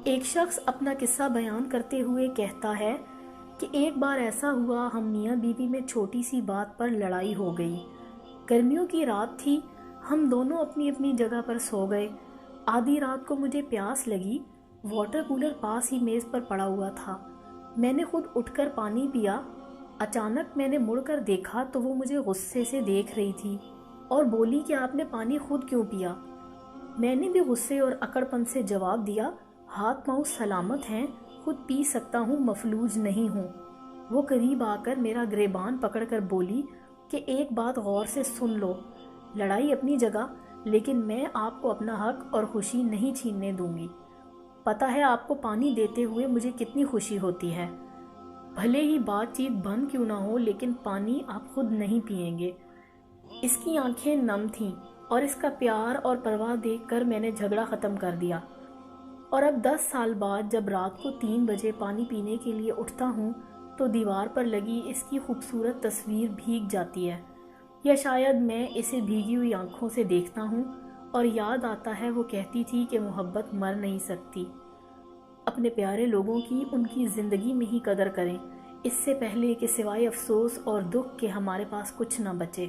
ایک شخص اپنا قصہ بیان کرتے ہوئے کہتا ہے کہ ایک بار ایسا ہوا، ہم میاں بیوی میں چھوٹی سی بات پر لڑائی ہو گئی۔ گرمیوں کی رات تھی، ہم دونوں اپنی اپنی جگہ پر سو گئے۔ آدھی رات کو مجھے پیاس لگی، واٹر کولر پاس ہی میز پر پڑا ہوا تھا۔ میں نے خود اٹھ کر پانی پیا۔ اچانک میں نے مڑ کر دیکھا تو وہ مجھے غصے سے دیکھ رہی تھی اور بولی کہ آپ نے پانی خود کیوں پیا؟ میں نے بھی غصے اور اکڑ پن سے جواب دیا، ہاتھ پاؤں سلامت ہیں، خود پی سکتا ہوں، مفلوج نہیں ہوں۔ وہ قریب آ کر میرا گریبان پکڑ کر بولی کہ ایک بات غور سے سن لو، لڑائی اپنی جگہ، لیکن میں آپ کو اپنا حق اور خوشی نہیں چھیننے دوں گی۔ پتہ ہے آپ کو پانی دیتے ہوئے مجھے کتنی خوشی ہوتی ہے۔ بھلے ہی بات چیت بند کیوں نہ ہو، لیکن پانی آپ خود نہیں پئیں گے۔ اس کی آنکھیں نم تھیں اور اس کا پیار اور پرواہ دیکھ کر میں نے جھگڑا ختم کر دیا۔ اور اب 10 سال بعد جب رات کو 3 بجے پانی پینے کے لیے اٹھتا ہوں تو دیوار پر لگی اس کی خوبصورت تصویر بھیگ جاتی ہے، یا شاید میں اسے بھیگی ہوئی آنکھوں سے دیکھتا ہوں اور یاد آتا ہے وہ کہتی تھی کہ محبت مر نہیں سکتی۔ اپنے پیارے لوگوں کی ان کی زندگی میں ہی قدر کریں، اس سے پہلے کہ سوائے افسوس اور دکھ کے ہمارے پاس کچھ نہ بچے۔